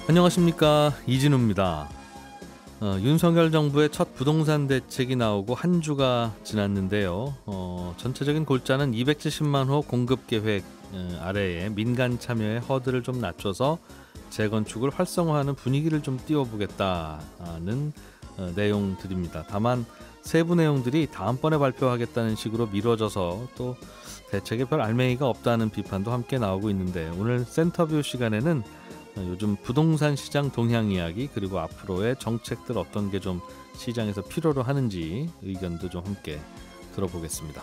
안녕하십니까, 이진우입니다. 윤석열 정부의 첫 부동산 대책이 나오고 한 주가 지났는데요. 전체적인 골자는 270만 호 공급 계획 아래에 민간 참여의 허들을 좀 낮춰서 재건축을 활성화하는 분위기를 좀 띄워보겠다는 내용들입니다. 다만 세부 내용들이 다음번에 발표하겠다는 식으로 미뤄져서 또 대책에 별 알맹이가 없다는 비판도 함께 나오고 있는데, 오늘 센터뷰 시간에는 요즘 부동산 시장 동향 이야기, 그리고 앞으로의 정책들 어떤 게 좀 시장에서 필요로 하는지 의견도 좀 함께 들어보겠습니다.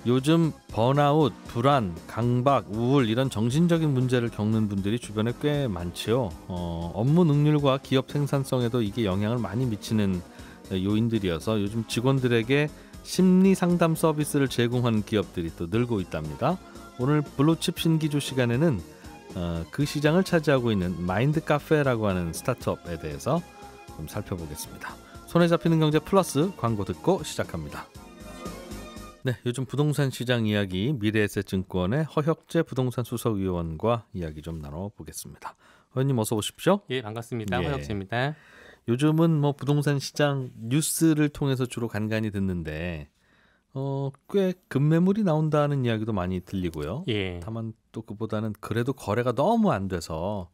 요즘 번아웃, 불안, 강박, 우울 이런 정신적인 문제를 겪는 분들이 주변에 꽤 많지요. 업무 능률과 기업 생산성에도 이게 영향을 많이 미치는 요인들이어서 요즘 직원들에게 심리 상담 서비스를 제공하는 기업들이 또 늘고 있답니다. 오늘 블루칩 신기주 시간에는 그 시장을 차지하고 있는 마인드 카페라고 하는 스타트업에 대해서 좀 살펴보겠습니다. 손에 잡히는 경제 플러스 광고 듣고 시작합니다. 네, 요즘 부동산 시장 이야기 미래에셋증권의 허혁재 부동산 수석위원과 이야기 좀 나눠보겠습니다. 의원님 어서 오십시오. 예, 반갑습니다. 허혁재입니다. 요즘은 뭐 부동산 시장 뉴스를 통해서 주로 간간히 듣는데 꽤 급매물이 나온다는 이야기도 많이 들리고요. 예. 다만 또 그보다는 그래도 거래가 너무 안 돼서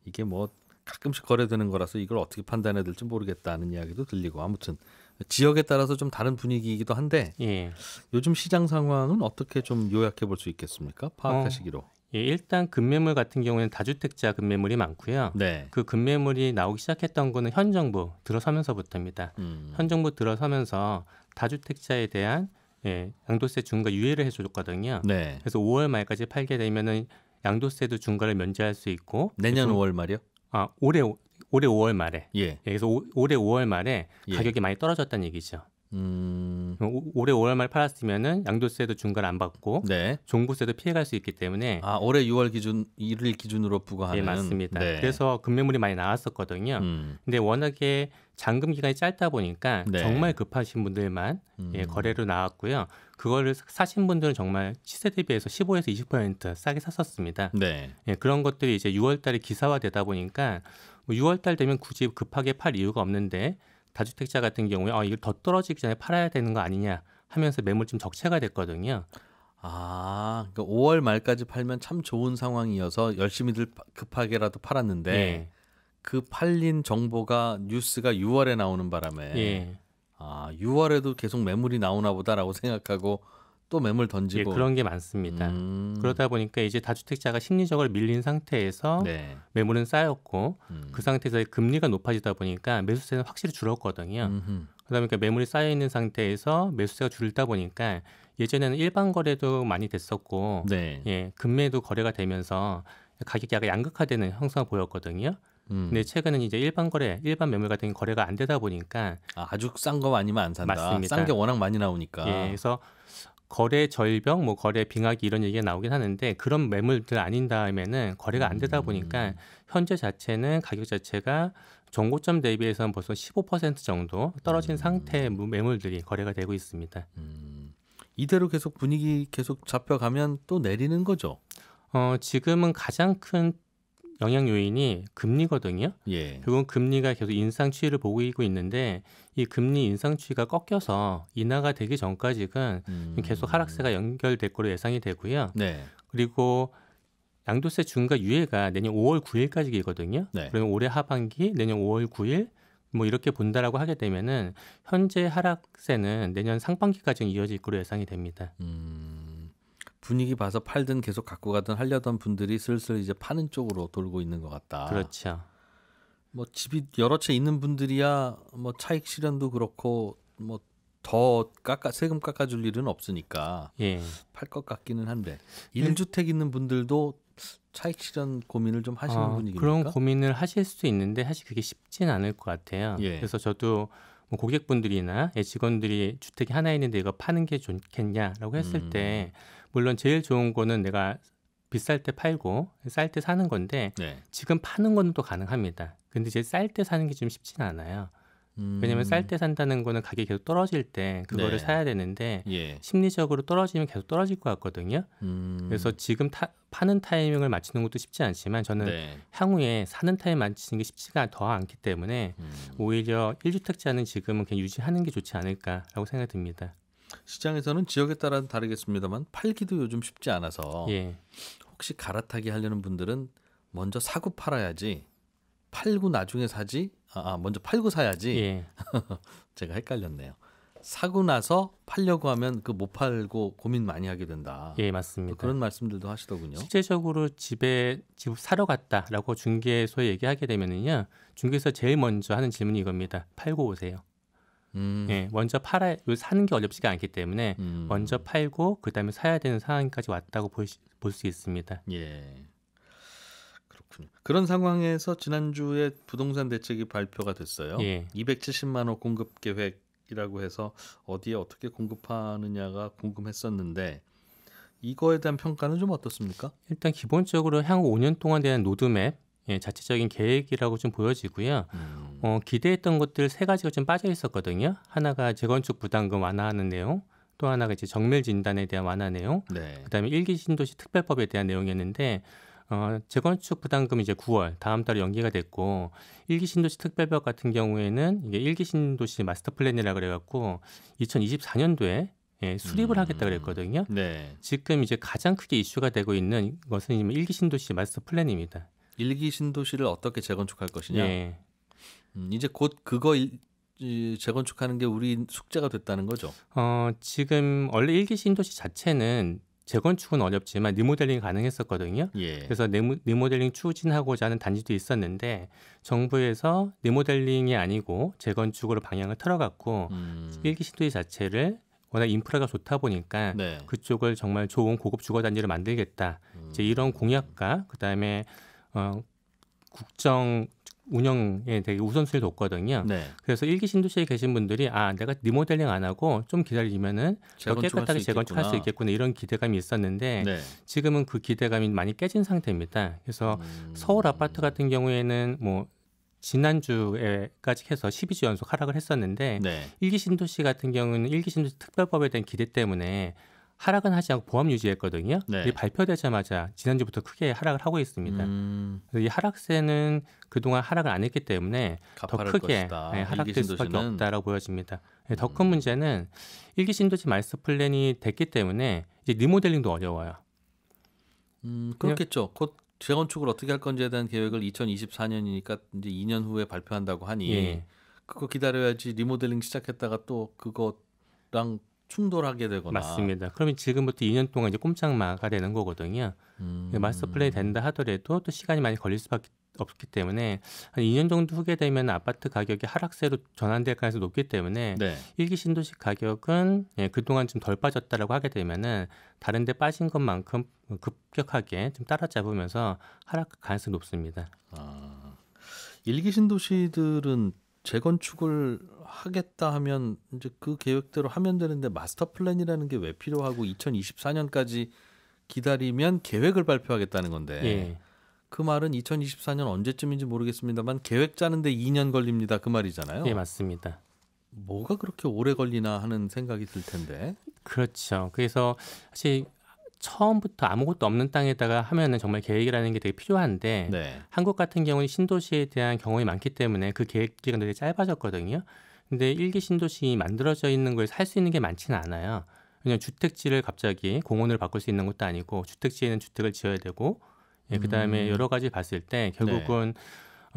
이게 뭐 가끔씩 거래되는 거라서 이걸 어떻게 판단해야 될지 모르겠다는 이야기도 들리고, 아무튼 지역에 따라서 좀 다른 분위기이기도 한데 요즘 시장 상황은 어떻게 좀 요약해 볼 수 있겠습니까? 파악하시기로. 예, 일단 급매물 같은 경우에는 다주택자 급매물이 많고요. 네. 그 급매물이 나오기 시작했던 거는 현 정부 들어서면서부터입니다. 현 정부 들어서면서 다주택자에 대한 양도세 중과 유예를 해줬거든요. 네. 그래서 5월 말까지 팔게 되면은 양도세도 중과를 면제할 수 있고. 내년 5월 말이요? 올해 5월 말에. 예. 그래서 올해 5월 말에 가격이 많이 떨어졌다는 얘기죠. 올해 5월 말 팔았으면은 양도세도 중과를 안 받고 종부세도 피해갈 수 있기 때문에. 올해 6월 기준 1일 기준으로 부과하는. 예, 맞습니다. 그래서 급매물이 많이 나왔었거든요. 근데 워낙에 잔금 기간이 짧다 보니까 정말 급하신 분들만 거래로 나왔고요. 그거를 사신 분들은 정말 시세 대비해서 15에서 20% 싸게 샀었습니다. 그런 것들이 이제 6월 달에 기사화되다 보니까 6월 달 되면 굳이 급하게 팔 이유가 없는데, 다주택자 같은 경우에 이거 더 떨어지기 전에 팔아야 되는 거 아니냐 하면서 매물 좀 적체가 됐거든요. 그러니까 5월 말까지 팔면 참 좋은 상황이어서 열심히들 급하게라도 팔았는데 그 팔린 정보가 뉴스가 6월에 나오는 바람에 6월에도 계속 매물이 나오나 보다라고 생각하고 또 매물 던지고. 그런 게 많습니다. 그러다 보니까 이제 다주택자가 심리적으로 밀린 상태에서 매물은 쌓였고 그 상태에서 금리가 높아지다 보니까 매수세는 확실히 줄었거든요. 그러다 보니까 매물이 쌓여 있는 상태에서 매수세가 줄다 보니까 예전에는 일반 거래도 많이 됐었고 금매도 거래가 되면서 가격이 약간 양극화되는 형상을 보였거든요. 근데 최근은 이제 일반 매물 같은 게 거래가 안 되다 보니까 아주 싼 거 아니면 안 산다. 맞습니다. 싼 게 워낙 많이 나오니까. 그래서 거래 절벽, 거래 빙하기 이런 얘기가 나오긴 하는데, 그런 매물들 아닌 다음에는 거래가 안 되다 보니까 현재 자체는 가격 자체가 정고점 대비해서는 벌써 15% 정도 떨어진 상태의 매물들이 거래가 되고 있습니다. 이대로 계속 분위기 계속 잡혀가면 또 내리는 거죠? 지금은 가장 큰 영향 요인이 금리거든요. 결국은 금리가 계속 인상 추이를 보이고 있는데, 이 금리 인상 추이가 꺾여서 인하가 되기 전까지는 계속 하락세가 연결될 거로 예상이 되고요. 그리고 양도세 중과 유예가 내년 5월 9일까지 기거든요. 그러면 올해 하반기 내년 5월 9일 뭐 이렇게 본다라고 하게 되면은 현재 하락세는 내년 상반기까지 이어질 거로 예상이 됩니다. 분위기 봐서 팔든 계속 갖고 가든 하려던 분들이 슬슬 이제 파는 쪽으로 돌고 있는 것 같다. 그렇죠. 뭐 집이 여러 채 있는 분들이야 뭐 차익 실현도 그렇고 뭐 더 세금 깎아줄 일은 없으니까 팔 것 같기는 한데, 1주택 있는 분들도 차익 실현 고민을 좀 하시는 분위기입니까? 그런 고민을 하실 수 있는데 사실 그게 쉽진 않을 것 같아요. 그래서 저도 뭐 고객분들이나 직원들이 주택이 하나 있는데 이거 파는 게 좋겠냐라고 했을 때, 물론 제일 좋은 거는 내가 비쌀 때 팔고 쌀 때 사는 건데 지금 파는 건 또 가능합니다. 근데 이제 쌀 때 사는 게 좀 쉽지는 않아요. 왜냐면 쌀 때 산다는 거는 가격이 계속 떨어질 때 그거를 네. 사야 되는데 예. 심리적으로 떨어지면 계속 떨어질 것 같거든요. 그래서 지금 파는 타이밍을 맞추는 것도 쉽지 않지만 저는 네. 향후에 사는 타이밍 맞추는 게 쉽지가 더 않기 때문에 오히려 1주택자는 지금은 그냥 유지하는 게 좋지 않을까라고 생각이 듭니다. 시장에서는 지역에 따라 다르겠습니다만 팔기도 요즘 쉽지 않아서 예. 혹시 갈아타기 하려는 분들은 먼저 사고 팔아야지 팔고 나중에 사지 먼저 팔고 사야지 예. 제가 헷갈렸네요. 사고 나서 팔려고 하면 그 못 팔고 고민 많이 하게 된다. 예, 맞습니다. 그런 말씀들도 하시더군요. 실제적으로 집 사러 갔다라고 중개소에 얘기하게 되면은요, 중개소 제일 먼저 하는 질문이 이겁니다. 팔고 오세요. 예, 먼저 사는 게 어렵지가 않기 때문에 먼저 팔고 그다음에 사야 되는 상황까지 왔다고 볼 수 있습니다. 예. 그렇군요. 그런 상황에서 지난주에 부동산 대책이 발표가 됐어요. 예. 270만 호 공급 계획이라고 해서 어디에 어떻게 공급하느냐가 궁금했었는데 이거에 대한 평가는 좀 어떻습니까? 일단 기본적으로 향후 5년 동안 대한 로드맵, 예, 자체적인 계획이라고 좀 보여지고요. 기대했던 것들 세 가지가 좀 빠져 있었거든요. 하나가 재건축 부담금 완화하는 내용, 또 하나가 이제 정밀 진단에 대한 완화 내용, 네. 그다음에 일기 신도시 특별법에 대한 내용이었는데 재건축 부담금 이제 9월 다음 달에 연기가 됐고 일기 신도시 특별법 같은 경우에는 이게 일기 신도시 마스터 플랜이라 그래갖고 2024년도에 예, 수립을 하겠다 그랬거든요. 네. 지금 이제 가장 크게 이슈가 되고 있는 것은 일기 신도시 마스터 플랜입니다. 일기 신도시를 어떻게 재건축할 것이냐. 예. 이제 곧 그거 재건축하는 게 우리 숙제가 됐다는 거죠. 지금 원래 일기 신도시 자체는 재건축은 어렵지만 리모델링이 가능했었거든요. 예. 그래서 리모델링 추진하고자 하는 단지도 있었는데 정부에서 리모델링이 아니고 재건축으로 방향을 틀어갖고 일기 신도시 자체를 워낙 인프라가 좋다 보니까 네. 그쪽을 정말 좋은 고급 주거 단지를 만들겠다. 이제 이런 공약과 그다음에 국정 운영에 되게 우선순위를 뒀거든요. 네. 그래서 일기 신도시에 계신 분들이 내가 리모델링 안 하고 좀 기다리면은 더 깨끗하게 재건축할 수 있겠구나 이런 기대감이 있었는데 네. 지금은 그 기대감이 많이 깨진 상태입니다. 그래서 서울 아파트 같은 경우에는 뭐 지난주에까지 해서 12주 연속 하락을 했었는데 네. 일기 신도시 같은 경우는 일기 신도시 특별법에 대한 기대 때문에 하락은 하지 않고 보합 유지했거든요. 네. 이게 발표되자마자 지난주부터 크게 하락을 하고 있습니다. 이 하락세는 그동안 하락을 안 했기 때문에 더 크게 하락될 수밖에 없다라고 보여집니다. 더 큰 문제는 일기 신도시 마스터 플랜이 됐기 때문에 이제 리모델링도 어려워요. 그렇겠죠. 곧 재건축을 어떻게 할 건지에 대한 계획을 2024년이니까 이제 2년 후에 발표한다고 하니 예. 그거 기다려야지 리모델링 시작했다가 또 그거랑 충돌하게 되거나. 맞습니다. 그러면 지금부터 2년 동안 이제 꼼짝마가 되는 거거든요. 마스터 플랜이 된다 하더라도 또 시간이 많이 걸릴 수밖에 없기 때문에 한 2년 정도 후게 되면 아파트 가격이 하락세로 전환될 가능성이 높기 때문에 네. 일기 신도시 가격은 그동안 좀 덜 빠졌다라고 하게 되면은 다른 데 빠진 것만큼 급격하게 좀 따라잡으면서 하락 가능성이 높습니다. 일기 신도시들은 재건축을 하겠다 하면 이제 그 계획대로 하면 되는데 마스터 플랜이라는 게 왜 필요하고 2024년까지 기다리면 계획을 발표하겠다는 건데 예. 그 말은 2024년 언제쯤인지 모르겠습니다만 계획 짜는데 2년 걸립니다. 그 말이잖아요. 예, 맞습니다. 뭐가 그렇게 오래 걸리나 하는 생각이 들 텐데. 그렇죠. 그래서 사실 처음부터 아무것도 없는 땅에다가 하면은 정말 계획이라는 게 되게 필요한데 네. 한국 같은 경우는 신도시에 대한 경험이 많기 때문에 그 계획 기간이 되게 짧아졌거든요. 근데 일기 신도시 만들어져 있는 걸 살 수 있는 게 많지는 않아요. 왜냐하면 주택지를 갑자기 공원을 바꿀 수 있는 것도 아니고 주택지에는 주택을 지어야 되고 그다음에 여러 가지 봤을 때 결국은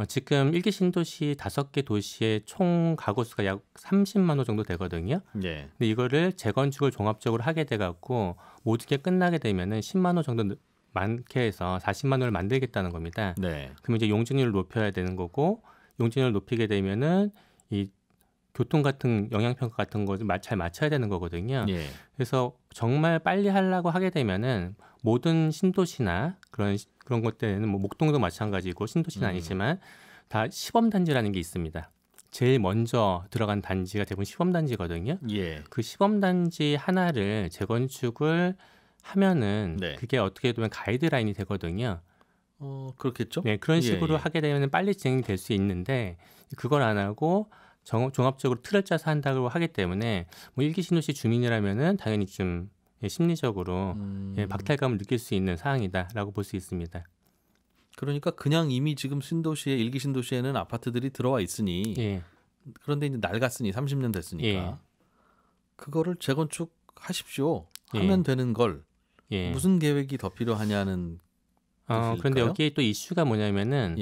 지금 일기 신도시 5개 도시의 총 가구 수가 약 30만 호 정도 되거든요. 네. 근데 이거를 재건축을 종합적으로 하게 돼 갖고 모든 게 끝나게 되면은 10만 호 정도 많게 해서 40만 호를 만들겠다는 겁니다. 네. 그럼 이제 용적률을 높여야 되는 거고 용적률을 높이게 되면은 이 교통 같은 영향 평가 같은 거 잘 맞춰야 되는 거거든요. 예. 그래서 정말 빨리 하려고 하게 되면은 모든 신도시나 그런 것들에는 뭐 목동도 마찬가지고 신도시는 아니지만 다 시범 단지라는 게 있습니다. 제일 먼저 들어간 단지가 대부분 시범 단지거든요. 예. 그 시범 단지 하나를 재건축을 하면은 네. 그게 어떻게 보면 가이드라인이 되거든요. 그렇겠죠. 네, 그런 식으로 예. 하게 되면 빨리 진행될 수 있는데 그걸 안 하고 종합적으로 틀을 짜서 한다고 하기 때문에 뭐 일기 신도시 주민이라면은 당연히 좀 심리적으로 박탈감을 느낄 수 있는 사항이다라고 볼 수 있습니다. 그러니까 그냥 이미 지금 신도시에 일기 신도시에는 아파트들이 들어와 있으니 예. 그런데 이제 낡았으니 30년 됐으니까 예. 그거를 재건축하십시오 하면 되는 걸 무슨 계획이 더 필요하냐는 뜻일까요? 그런데 여기에 또 이슈가 뭐냐면은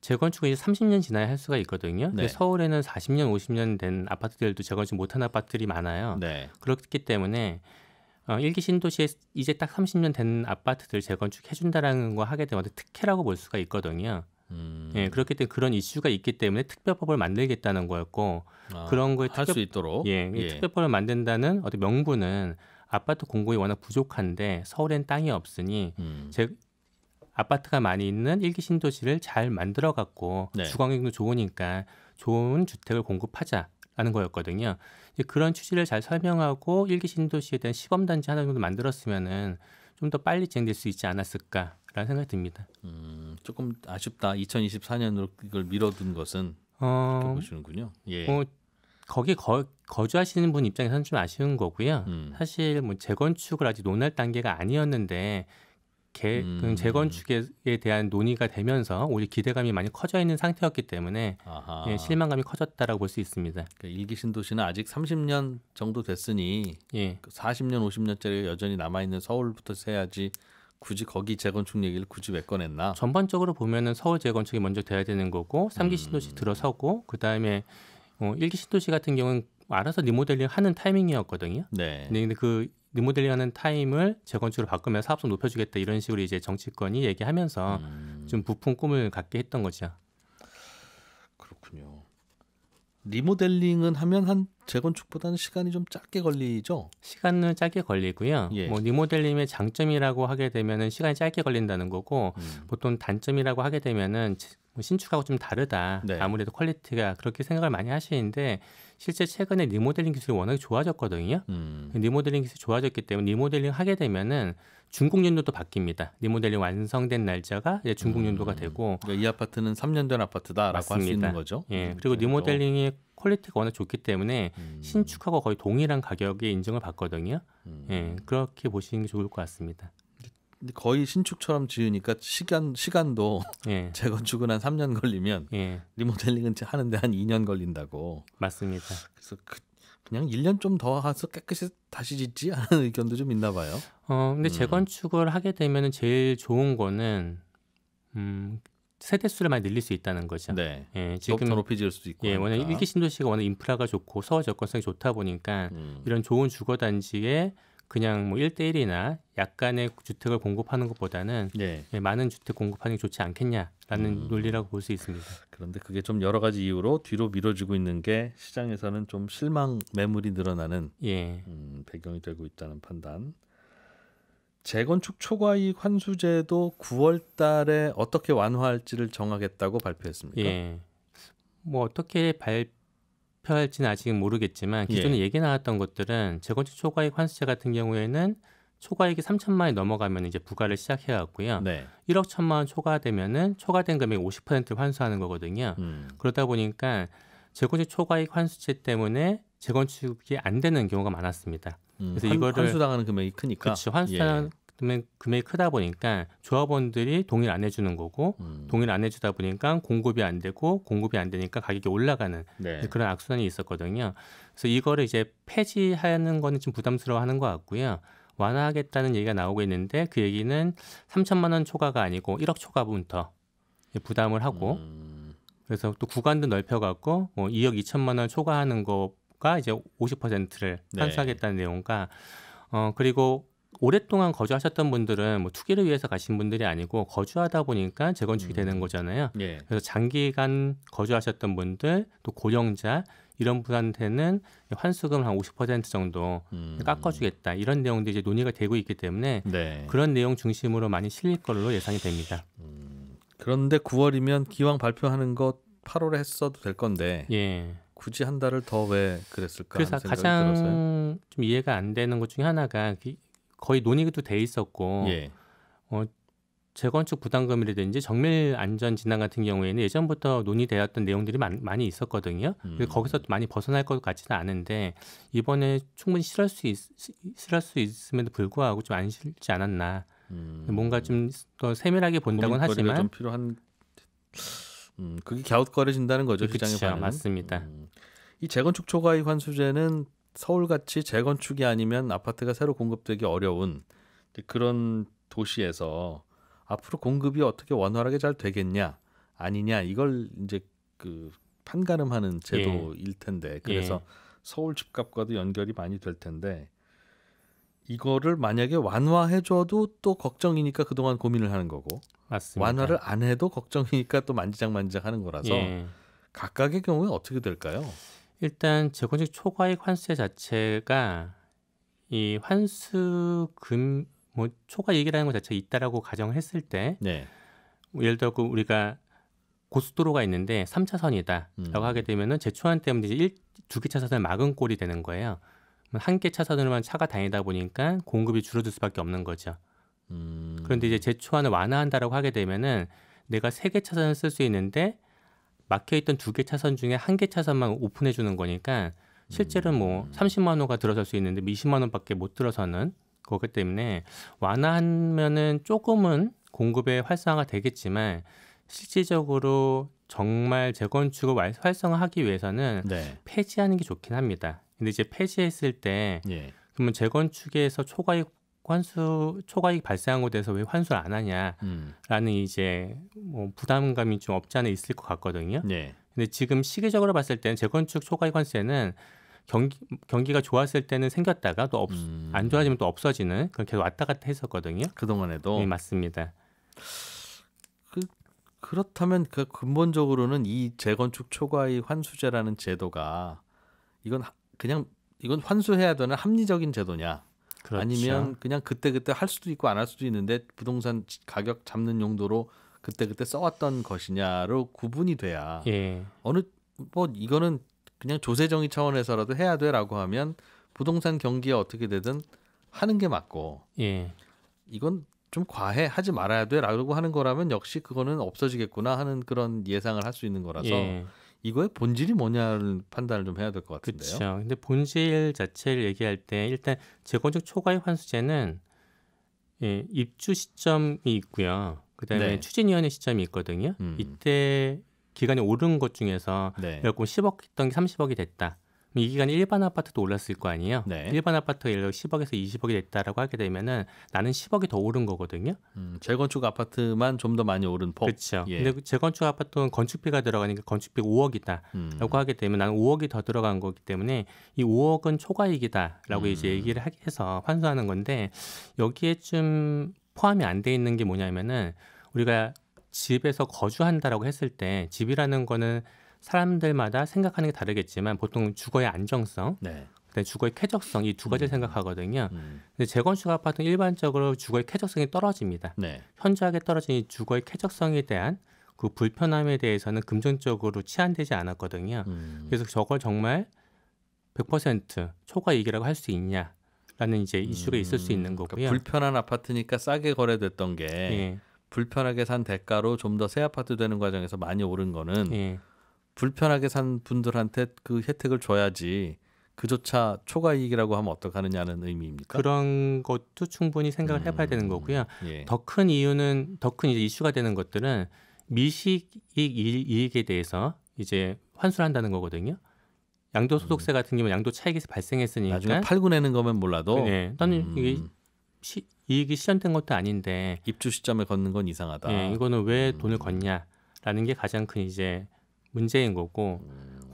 재건축은 이제 30년 지나야 할 수가 있거든요. 근데 서울에는 40년, 50년 된 아파트들도 재건축 못한 아파트들이 많아요. 그렇기 때문에 일기 신도시에 이제 딱 30년 된 아파트들 재건축해준다라는 거 하게 되면 특혜라고 볼 수가 있거든요. 그렇기 때문에 그런 이슈가 있기 때문에 특별법을 만들겠다는 거였고 그런 거에 할 수 있도록 특별법을 만든다는 어떤 명분은 아파트 공급이 워낙 부족한데 서울엔 땅이 없으니 아파트가 많이 있는 일기 신도시를 잘 만들어 갖고 주거환경도 좋으니까 좋은 주택을 공급하자라는 거였거든요. 그런 취지를 잘 설명하고 일기 신도시에 대한 시범단지 하나 정도 만들었으면은 좀 더 빨리 진행될 수 있지 않았을까라는 생각이 듭니다. 조금 아쉽다. 2024년으로 이걸 미뤄둔 것은 그렇게 보시는군요. 거기 거주하시는 분 입장에서는 좀 아쉬운 거고요. 사실 뭐 재건축을 아직 논할 단계가 아니었는데 재건축에 대한 논의가 되면서 오히려 기대감이 많이 커져 있는 상태였기 때문에 실망감이 커졌다라고 볼 수 있습니다. 그러니까 일기 신도시는 아직 30년 정도 됐으니 40년, 50년짜리 여전히 남아있는 서울부터 세야지 굳이 거기 재건축 얘기를 굳이 왜 꺼냈나? 전반적으로 보면은 서울 재건축이 먼저 돼야 되는 거고 3기 신도시 들어서고 그다음에 1기 신도시 같은 경우는 알아서 리모델링 하는 타이밍이었거든요. 근데 그 리모델링하는 타임을 재건축으로 바꾸면 사업성 높여주겠다 이런 식으로 이제 정치권이 얘기하면서 좀 부푼 꿈을 갖게 했던 거죠. 그렇군요. 리모델링은 하면 한 재건축보다는 시간이 좀 짧게 걸리죠? 시간은 짧게 걸리고요. 뭐 리모델링의 장점이라고 하게 되면은 시간이 짧게 걸린다는 거고 보통 단점이라고 하게 되면은 신축하고 좀 다르다. 아무래도 퀄리티가 그렇게 생각을 많이 하시는데 실제 최근에 리모델링 기술이 워낙에 좋아졌거든요. 리모델링 기술이 좋아졌기 때문에 리모델링 하게 되면은 준공 연도도 바뀝니다. 리모델링 완성된 날짜가 이제 준공 연도가 되고 그러니까 이 아파트는 3년 된 아파트다라고 할 수 있는 거죠. 그리고 리모델링의 퀄리티가 워낙 좋기 때문에 신축하고 거의 동일한 가격에 인정을 받거든요. 그렇게 보시는 게 좋을 것 같습니다. 근데 거의 신축처럼 지으니까 시간도 재건축은 한 3년 걸리면 리모델링은 하는데 한 2년 걸린다고. 맞습니다. 그래서 그냥 1년 좀 더 해서 깨끗이 다시 짓지 하는 의견도 좀 있나 봐요. 근데 재건축을 하게 되면은 제일 좋은 거는 세대수를 많이 늘릴 수 있다는 거죠. 지금 더 높이 지을 수도 있고. 워낙 일기 신도시가 워낙 인프라가 좋고 서울 접근성이 좋다 보니까 이런 좋은 주거 단지에 그냥 뭐 1대1이나 약간의 주택을 공급하는 것보다는 많은 주택 공급하는 게 좋지 않겠냐라는 논리라고 볼 수 있습니다. 그런데 그게 좀 여러 가지 이유로 뒤로 미뤄지고 있는 게 시장에서는 좀 실망 매물이 늘어나는 배경이 되고 있다는 판단. 재건축 초과이익 환수제도 9월 달에 어떻게 완화할지를 정하겠다고 발표했습니까? 뭐 어떻게 발표할지는 아직은 모르겠지만 기존에 얘기 나왔던 것들은 재건축 초과이익 환수제 같은 경우에는 초과이익이 3천만 원이 넘어가면 이제 부과를 시작해 왔고요. 1억 1천만 원 초과되면은 초과된 금액 50%를 환수하는 거거든요. 그러다 보니까 재건축 초과이익 환수제 때문에 재건축이 안 되는 경우가 많았습니다. 그래서 이거를 환수당하는 금액이 크니까. 그렇죠. 환수당하는 금액이 크다 보니까 조합원들이 동의를 안 해주는 거고 동의를 안 해주다 보니까 공급이 안 되고 공급이 안 되니까 가격이 올라가는 그런 악순환이 있었거든요. 그래서 이거를 이제 폐지하는 거는 좀 부담스러워하는 것 같고요. 완화하겠다는 얘기가 나오고 있는데 그 얘기는 3천만 원 초과가 아니고 1억 초과부터 부담을 하고 그래서 또 구간도 넓혀갖고 뭐 2억 2천만 원 초과하는 거가 이제 50%를 환수하겠다는 내용과 그리고 오랫동안 거주하셨던 분들은 뭐 투기를 위해서 가신 분들이 아니고 거주하다 보니까 재건축이 되는 거잖아요. 그래서 장기간 거주하셨던 분들 또 고령자 이런 분한테는 환수금 한 50% 정도 깎아주겠다 이런 내용들이 이제 논의가 되고 있기 때문에 그런 내용 중심으로 많이 실릴 걸로 예상이 됩니다. 그런데 9월이면 기왕 발표하는 것 8월에 했어도 될 건데 굳이 한 달을 더 왜 그랬을까 그래서 하는 생각이 가장 들어서요. 좀 이해가 안 되는 것 중에 하나가 거의 논의도 돼 있었고 재건축 부담금이라든지 정밀 안전 진단 같은 경우에는 예전부터 논의되었던 내용들이 많이 있었거든요. 그래서 거기서 많이 벗어날 것 같지는 않은데 이번에 충분히 실할 수 있음에도 불구하고 좀 안 실지 않았나. 뭔가 좀 더 세밀하게 본다고는 하지만 좀 필요한 그게 갸웃거려진다는 거죠. 시장에 그렇죠, 반응. 맞습니다. 이 재건축 초과이익 환수제는 서울같이 재건축이 아니면 아파트가 새로 공급되기 어려운 그런 도시에서 앞으로 공급이 어떻게 원활하게 잘 되겠냐 아니냐 이걸 이제 그 판가름하는 제도일 텐데 그래서 서울 집값과도 연결이 많이 될 텐데 이거를 만약에 완화해줘도 또 걱정이니까 그동안 고민을 하는 거고 맞습니다. 완화를 안 해도 걱정이니까 또 만지작만지작하는 거라서 각각의 경우에 어떻게 될까요? 일단 재건축 초과이익 환수제 자체가 이 환수금 뭐 초과이익이라는 것 자체가 있다라고 가정을 했을 때 예를 들어 우리가 고속도로가 있는데 3차선이다라고 하게 되면은 제초안 때문에 이제 2개 차선을 막은 꼴이 되는 거예요. 한 개 차선으로만 차가 다니다 보니까 공급이 줄어들 수밖에 없는 거죠. 그런데 이제 제초안을 완화한다라고 하게 되면은 내가 3개 차선을 쓸 수 있는데 막혀있던 2개 차선 중에 1개 차선만 오픈해 주는 거니까 실제로는 뭐 30만 원가 들어설 수 있는데 20만 원밖에 못 들어서는 거기 때문에 완화하면은 조금은 공급의 활성화가 되겠지만 실질적으로 정말 재건축을 활성화하기 위해서는 폐지하는 게 좋긴 합니다. 근데 이제 폐지했을 때 그러면 재건축에서 초과이익 발생한 것에 대해서 왜 환수를 안 하냐라는 이제 뭐 부담감이 좀 없지 않아 있을 것 같거든요. 근데 지금 시기적으로 봤을 때는 재건축 초과이익 환수제는 경기가 좋았을 때는 생겼다가 또 안 좋아지면 또 없어지는 그런 계속 왔다 갔다 했었거든요. 그동안에도. 네, 맞습니다. 그렇다면 그 근본적으로는 이 재건축 초과이익 환수제라는 제도가 이건 환수해야 되는 합리적인 제도냐? 그렇죠. 아니면 그냥 그때그때 할 수도 있고 안 할 수도 있는데 부동산 가격 잡는 용도로 그때그때 써왔던 것이냐로 구분이 돼야 이거는 그냥 조세정의 차원에서라도 해야 돼라고 하면 부동산 경기에 어떻게 되든 하는 게 맞고 이건 좀 과해 하지 말아야 돼라고 하는 거라면 역시 그거는 없어지겠구나 하는 그런 예상을 할 수 있는 거라서 이거의 본질이 뭐냐를 판단을 좀 해야 될 것 같은데요. 그렇죠. 근데 본질 자체를 얘기할 때 일단 재건축 초과이익 환수제는 입주 시점이 있고요. 그다음에 추진위원회 시점이 있거든요. 이때 기간이 오른 것 중에서 예를 들어 10억 했던 게 30억이 됐다. 이 기간에 일반 아파트도 올랐을 거 아니에요. 일반 아파트가 예를 들어 10억에서 20억이 됐다라고 하게 되면은 나는 10억이 더 오른 거거든요. 재건축 아파트만 좀 더 많이 오른 폭. 그렇죠. 근데 재건축 아파트는 건축비가 들어가니까 건축비가 5억이다라고 하게 되면 나는 5억이 더 들어간 거기 때문에 이 5억은 초과이익이다라고 이제 얘기를 해서 환수하는 건데 여기에 좀 포함이 안 돼 있는 게 뭐냐면은 우리가 집에서 거주한다라고 했을 때 집이라는 거는 사람들마다 생각하는 게 다르겠지만 보통 주거의 안정성, 그다음에 주거의 쾌적성 이 두 가지를 생각하거든요. 근데 재건축 아파트는 일반적으로 주거의 쾌적성이 떨어집니다. 현저하게 떨어진 이 주거의 쾌적성에 대한 그 불편함에 대해서는 금전적으로 치환되지 않았거든요. 그래서 저걸 정말 100% 초과이익이라고 할 수 있냐라는 이제 이슈가 있을 수 있는 거고요. 그러니까 불편한 아파트니까 싸게 거래됐던 게 불편하게 산 대가로 좀 더 새 아파트 되는 과정에서 많이 오른 거는 불편하게 산 분들한테 그 혜택을 줘야지 그조차 초과이익이라고 하면 어떡하느냐는 의미입니까? 그런 것도 충분히 생각을 해봐야 되는 거고요. 더 큰 이유는 더 큰 이제 이슈가 되는 것들은 미식 이익에 대해서 이제 환수를 한다는 거거든요. 양도소득세 같은 경우는 양도 차익이 발생했으니까 나중에 팔고 내는 거면 몰라도 나는 이게 이익이 실현된 것도 아닌데 입주 시점에 걷는 건 이상하다. 이거는 왜 돈을 걷냐라는 게 가장 큰 이제 문제인 거고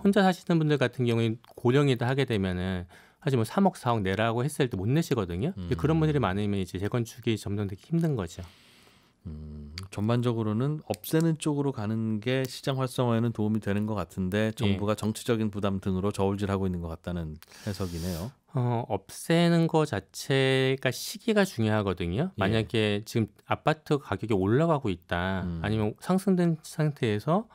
혼자 사시는 분들 같은 경우에 고령이다 하게 되면은 사실 뭐 3억 4억 내라고 했을 때 못 내시거든요. 그런 분들이 많으면 이제 재건축이 점점 되게 힘든 거죠. 전반적으로는 없애는 쪽으로 가는 게 시장 활성화에는 도움이 되는 것 같은데 정부가 정치적인 부담 등으로 저울질하고 있는 것 같다는 해석이네요. 없애는 거 자체가 시기가 중요하거든요. 만약에 지금 아파트 가격이 올라가고 있다 아니면 상승된 상태에서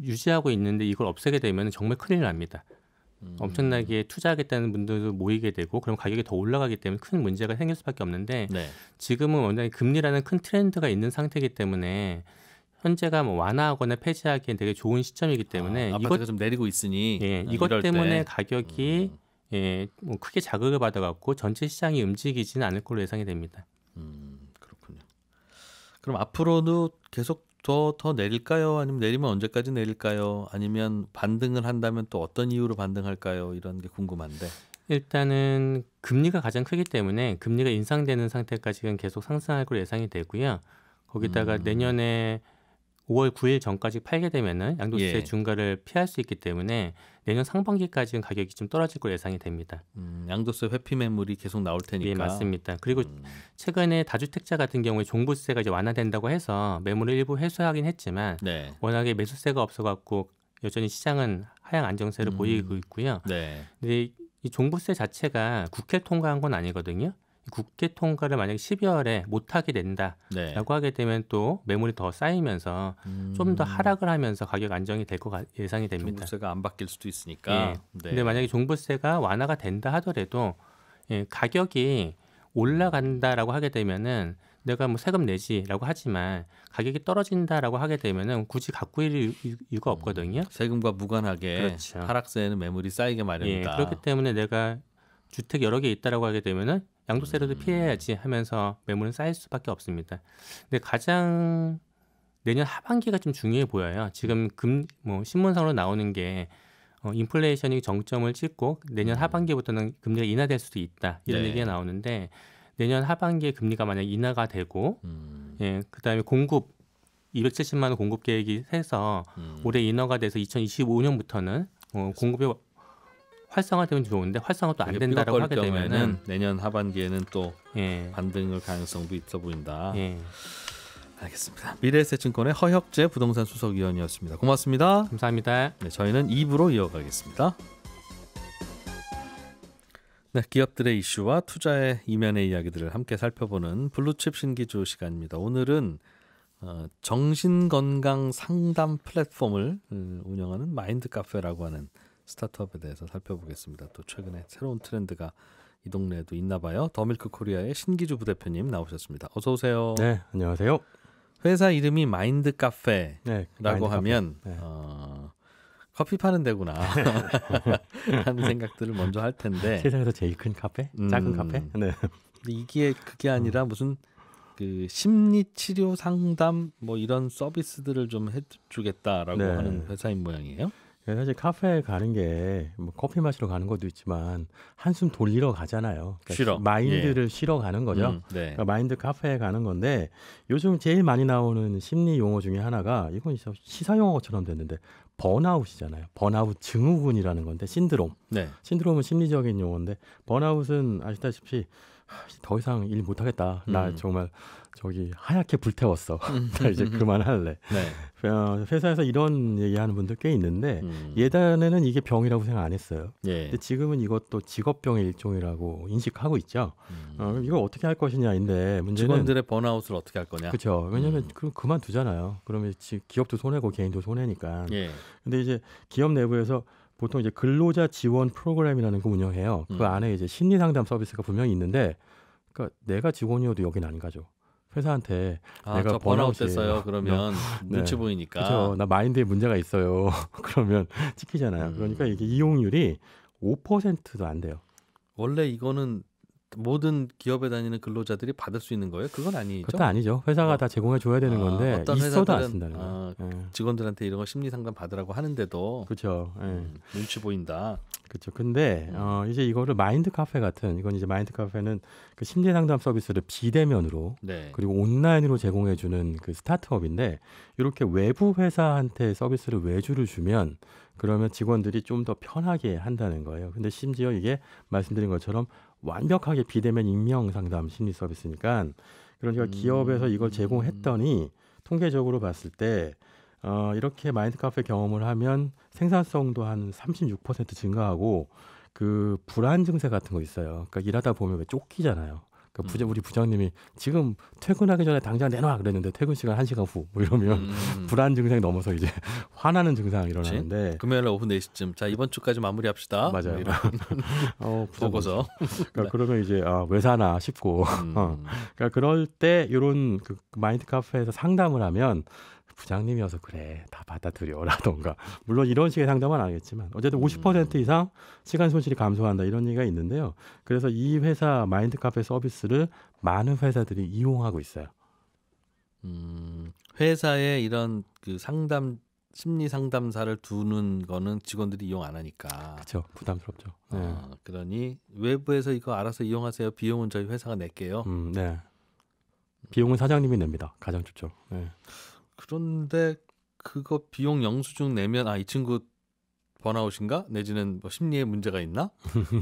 유지하고 있는데 이걸 없애게 되면 정말 큰일 납니다. 엄청나게 투자하겠다는 분들도 모이게 되고 그럼 가격이 더 올라가기 때문에 큰 문제가 생길 수밖에 없는데 네. 지금은 워낙에 금리라는 큰 트렌드가 있는 상태이기 때문에 현재가 뭐 완화하거나 폐지하기엔 되게 좋은 시점이기 때문에 아파트가 좀 내리고 있으니 이것 때문에 때. 가격이 뭐 크게 자극을 받아갖고 전체 시장이 움직이지는 않을 걸로 예상이 됩니다. 그렇군요. 그럼 앞으로도 계속 더 내릴까요? 아니면 내리면 언제까지 내릴까요? 아니면 반등을 한다면 또 어떤 이유로 반등할까요? 이런 게 궁금한데. 일단은 금리가 가장 크기 때문에 금리가 인상되는 상태까지는 계속 상승할 걸로 예상이 되고요. 거기다가 내년에 5월 9일 전까지 팔게 되면은 양도세 중과를 피할 수 있기 때문에 내년 상반기까지는 가격이 좀 떨어질 걸로 예상이 됩니다. 양도세 회피 매물이 계속 나올 테니까. 예, 맞습니다. 그리고 최근에 다주택자 같은 경우에 종부세가 이제 완화된다고 해서 매물을 일부 해소하긴 했지만 네. 워낙에 매수세가 없어갖고 여전히 시장은 하향 안정세를 보이고 있고요. 네. 근데 이 종부세 자체가 국회 통과한 건 아니거든요. 국회 통과를 만약에 12월에 못하게 된다라고 하게 되면 또 매물이 더 쌓이면서 좀 더 하락을 하면서 가격 안정이 될 것 예상이 됩니다. 종부세가 안 바뀔 수도 있으니까. 네. 근데 만약에 종부세가 완화가 된다 하더라도 가격이 올라간다라고 하게 되면은 내가 뭐 세금 내지라고 하지만 가격이 떨어진다라고 하게 되면은 굳이 갖고 있을 이유가 없거든요. 세금과 무관하게 그렇죠. 하락세에는 매물이 쌓이게 마련이다. 그렇기 때문에 내가 주택 여러 개 있다라고 하게 되면은 양도세라도 피해야지 하면서 매물은 쌓일 수밖에 없습니다. 근데 가장 내년 하반기가 좀 중요해 보여요. 지금 뭐 신문상으로 나오는 게 인플레이션이 정점을 찍고 내년 하반기부터는 금리가 인하될 수도 있다 이런 얘기가 나오는데 내년 하반기에 금리가 만약 인하가 되고 그다음에 공급 270만 원 공급 계획이 해서 올해 인하가 돼서 2025년부터는 공급이 활성화되면 좋은데 활성화 또 안 된다라고 하게 되면은 내년 하반기에는 또 반등을 가능성도 있어 보인다. 알겠습니다. 미래에셋증권의 허혁재 부동산 수석위원이었습니다. 고맙습니다. 감사합니다. 네, 저희는 2부로 이어가겠습니다. 네, 기업들의 이슈와 투자의 이면의 이야기들을 함께 살펴보는 블루칩 신기주 시간입니다. 오늘은 정신건강 상담 플랫폼을 운영하는 마인드카페라고 하는 스타트업에 대해서 살펴보겠습니다. 또 최근에 새로운 트렌드가 이 동네에도 있나 봐요. 더밀크 코리아의 신기주 부대표님 나오셨습니다. 어서 오세요. 네, 안녕하세요. 회사 이름이 마인드카페라고 마인드 하면 커피 파는 데구나 하는 생각들을 먼저 할 텐데 세상에서 제일 큰 카페? 작은 카페? 네. 근데 이게 그게 아니라 무슨 그 심리 치료 상담 뭐 이런 서비스들을 좀 해주겠다라고 하는 회사인 모양이에요. 사실 카페에 가는 게 뭐 커피 마시러 가는 것도 있지만 한숨 돌리러 가잖아요. 그러니까 쉬러. 마인드를 쉬러 가는 거죠. 그러니까 마인드 카페에 가는 건데 요즘 제일 많이 나오는 심리 용어 중에 하나가 이건 시사 용어처럼 됐는데 번아웃이잖아요. 번아웃 증후군이라는 건데 신드롬. 신드롬은 심리적인 용어인데 번아웃은 아시다시피 더 이상 일 못하겠다. 나 정말 저기 하얗게 불태웠어. 나 이제 그만할래. 회사에서 이런 얘기하는 분들 꽤 있는데 예전에는 이게 병이라고 생각 안 했어요. 근데 지금은 이것도 직업병의 일종이라고 인식하고 있죠. 이걸 어떻게 할 것이냐인데 문제는 직원들의 번아웃을 어떻게 할 거냐. 그렇죠. 왜냐하면 그만두잖아요. 그러면 기업도 손해고 개인도 손해니까. 근데 이제 기업 내부에서 보통 이제 근로자 지원 프로그램이라는 거 운영해요. 그 안에 이제 심리 상담 서비스가 분명히 있는데, 그러니까 내가 직원이어도 여긴 안 가죠. 회사한테 내가 번아웃 됐어요. 그러면 눈치 보이니까. 그렇죠. 나 마인드에 문제가 있어요. 그러면 찍히잖아요. 그러니까 이게 이용률이 5%도 안 돼요. 원래 이거는 모든 기업에 다니는 근로자들이 받을 수 있는 거예요? 그건 아니죠? 그것도 아니죠. 회사가 다 제공해 줘야 되는 건데 어떤 있어도 안 쓴다는 거예요. 직원들한테 이런 거 심리 상담 받으라고 하는데도 그렇죠. 눈치 보인다. 그렇죠. 근데 이제 이거를 마인드 카페 같은 이건 이제 마인드 카페는 그 심리 상담 서비스를 비대면으로 그리고 온라인으로 제공해 주는 그 스타트업인데 이렇게 외부 회사한테 서비스를 외주를 주면 그러면 직원들이 좀 더 편하게 한다는 거예요. 근데 심지어 이게 말씀드린 것처럼 완벽하게 비대면 익명 상담 심리 서비스니까 그러니까 기업에서 이걸 제공했더니 통계적으로 봤을 때 이렇게 마인드 카페 경험을 하면 생산성도 한 36% 증가하고 그 불안 증세 같은 거 있어요. 그러니까 일하다 보면 왜 쫓기잖아요. 그 우리 부장님이 지금 퇴근하기 전에 당장 내놔 그랬는데 퇴근 시간 1시간 후 뭐 이러면 불안 증상이 넘어서 이제 화나는 증상이 일어나는데 금요일 오후 4시쯤 자 이번 주까지 마무리합시다. 맞아요. 뭐 보고서 그러니까 그러면 이제 왜 사나 싶고 그러니까 그럴 때 이런 그 마인드 카페에서 상담을 하면 부장님이어서 그래 다 받아들여라던가 물론 이런 식의 상담은 안 하겠지만 어쨌든 50% 이상 시간 손실이 감소한다 이런 얘기가 있는데요. 그래서 이 회사 마인드 카페 서비스를 많은 회사들이 이용하고 있어요. 회사에 이런 그 심리 상담사를 두는 거는 직원들이 이용 안 하니까 그렇죠. 부담스럽죠. 네. 그러니 외부에서 이거 알아서 이용하세요. 비용은 저희 회사가 낼게요. 네. 비용은 사장님이 냅니다. 가장 좋죠. 네. 그런데 그거 비용 영수증 내면 이 친구 번아웃인가? 내지는 뭐 심리에 문제가 있나?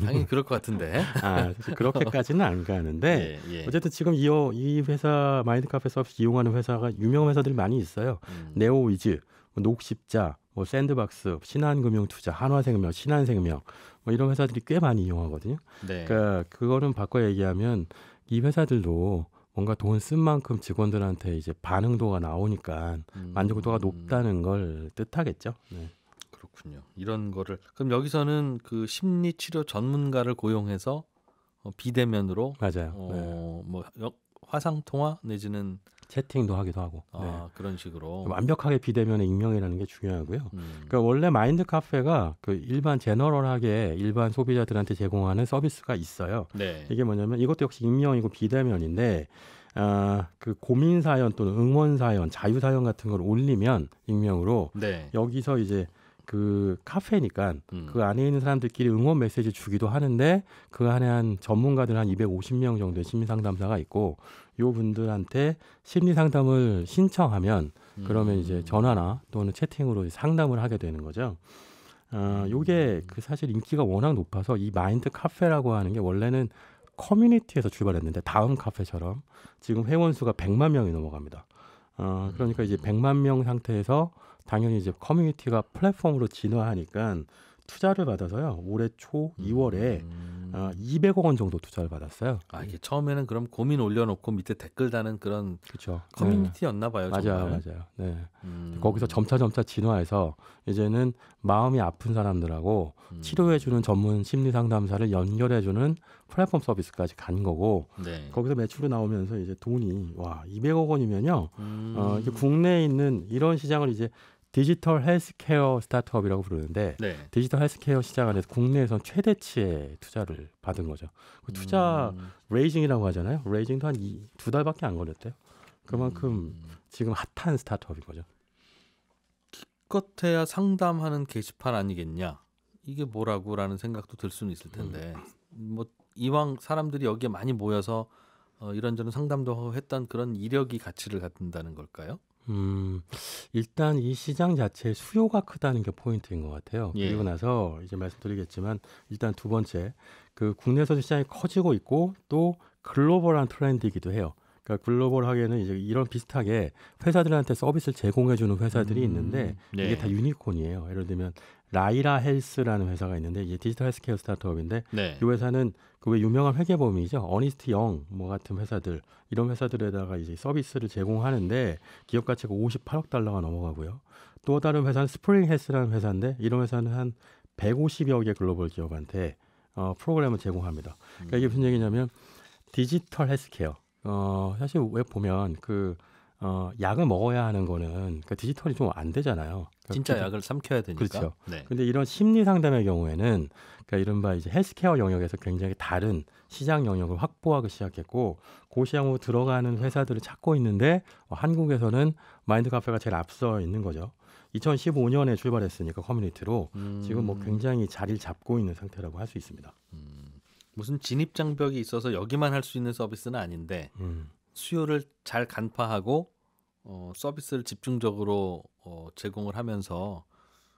당연히 그럴 것 같은데. 사실 그렇게까지는 안 가는데 어쨌든 지금 이 회사 마인드 카페 서비스 이용하는 회사가 유명한 회사들이 많이 있어요. 네오위즈, 녹십자, 뭐 샌드박스, 신한금융투자, 한화생명, 신한생명 뭐 이런 회사들이 꽤 많이 이용하거든요. 네. 그러니까 그거는 바꿔 얘기하면 이 회사들도 뭔가 돈 쓴 만큼 직원들한테 이제 반응도가 나오니까 만족도가 높다는 걸 뜻하겠죠. 네. 그렇군요. 이런 거를 그럼 여기서는 그 심리 치료 전문가를 고용해서 비대면으로 맞아요. 뭐 화상 통화 내지는 채팅도 하기도 하고 그런 식으로 완벽하게 비대면의 익명이라는 게 중요하고요. 그러니까 원래 마인드 카페가 그 일반 제너럴하게 일반 소비자들한테 제공하는 서비스가 있어요. 네. 이게 뭐냐면 이것도 역시 익명이고 비대면인데 그 고민 사연 또는 응원 사연, 자유 사연 같은 걸 올리면 익명으로 여기서 이제 그 카페니까 그 안에 있는 사람들끼리 응원 메시지 주기도 하는데 그 안에 한 전문가들 한 250명 정도의 심리 상담사가 있고 요 분들한테 심리 상담을 신청하면 그러면 이제 전화나 또는 채팅으로 상담을 하게 되는 거죠. 요게 그 사실 인기가 워낙 높아서 이 마인드 카페라고 하는 게 원래는 커뮤니티에서 출발했는데 다음 카페처럼 지금 회원 수가 100만 명이 넘어갑니다. 그러니까 이제 100만 명 상태에서 당연히 이제 커뮤니티가 플랫폼으로 진화하니까 투자를 받아서요. 올해 초 2월에 200억 원 정도 투자를 받았어요. 이게 처음에는 그럼 고민 올려놓고 밑에 댓글 다는 그런 그렇죠. 커뮤니티였나 봐요. 맞아요. 네. 거기서 점차 진화해서 이제는 마음이 아픈 사람들하고 치료해주는 전문 심리 상담사를 연결해주는 플랫폼 서비스까지 간 거고 거기서 매출이 나오면서 이제 돈이 200억 원이면요. 이게 국내에 있는 이런 시장을 이제 디지털 헬스케어 스타트업이라고 부르는데 디지털 헬스케어 시장 안에서 국내에선 최대치의 투자를 받은 거죠. 그 투자 레이징이라고 하잖아요. 레이징도 한 2달밖에 안 걸렸대요. 그만큼 지금 핫한 스타트업인 거죠. 기껏해야 상담하는 게시판 아니겠냐. 이게 뭐라고라는 생각도 들 수는 있을 텐데 뭐 이왕 사람들이 여기에 많이 모여서 이런저런 상담도 하고 했던 그런 이력이 가치를 갖는다는 걸까요? 일단 이 시장 자체의 수요가 크다는 게 포인트인 것 같아요. 그리고 나서 이제 말씀드리겠지만 일단 두 번째 그 국내에서도 시장이 커지고 있고 또 글로벌한 트렌드이기도 해요. 그러니까 글로벌하게는 이제 이런 비슷하게 회사들한테 서비스를 제공해주는 회사들이 있는데 이게 다 유니콘이에요. 예를 들면 라이라 헬스라는 회사가 있는데 이게 디지털 헬스케어 스타트업인데 이 회사는 그 왜 유명한 회계법인이죠. 어니스트 영 뭐 같은 회사들 이런 회사들에다가 이제 서비스를 제공하는데 기업 가치가 58억 달러가 넘어가고요. 또 다른 회사는 스프링 헬스라는 회사인데 이런 회사는 한 150여 개 글로벌 기업한테 프로그램을 제공합니다. 그러니까 이게 무슨 얘기냐면 디지털 헬스케어 사실 왜 보면 약을 먹어야 하는 거는 디지털이 좀 안 되잖아요. 진짜 약을 삼켜야 되니까. 그렇죠. 근데 이런 심리 상담의 경우에는 이른바 이제 헬스케어 영역에서 굉장히 다른 시장 영역을 확보하기 시작했고 그 시장으로 들어가는 회사들을 찾고 있는데 한국에서는 마인드 카페가 제일 앞서 있는 거죠. 2015년에 출발했으니까 커뮤니티로 지금 뭐 굉장히 자리를 잡고 있는 상태라고 할 수 있습니다. 무슨 진입 장벽이 있어서 여기만 할 수 있는 서비스는 아닌데 수요를 잘 간파하고 서비스를 집중적으로 제공을 하면서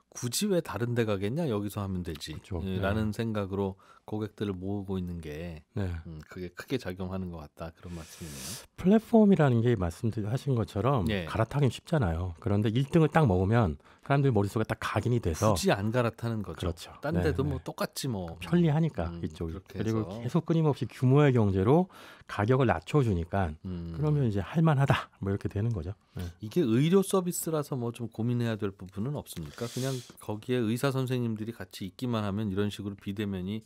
굳이 왜 다른 데 가겠냐 여기서 하면 되지 그렇죠. 라는 생각으로 고객들을 모으고 있는 게 네. 그게 크게 작용하는 것 같다 그런 말씀이네요. 플랫폼이라는 게 말씀하신 것처럼 예. 갈아타긴 쉽잖아요. 그런데 1등을 딱 먹으면 사람들 머릿속에 딱 각인이 돼서 굳이 안 갈아타는 거죠. 그렇죠. 딴 데도 뭐 똑같지 뭐. 편리하니까 이쪽이. 그리고 해서. 계속 끊임없이 규모의 경제로 가격을 낮춰주니까 그러면 이제 할만하다 뭐 이렇게 되는 거죠. 네. 이게 의료 서비스라서 뭐 좀 고민해야 될 부분은 없습니까? 그냥 거기에 의사 선생님들이 같이 있기만 하면 이런 식으로 비대면이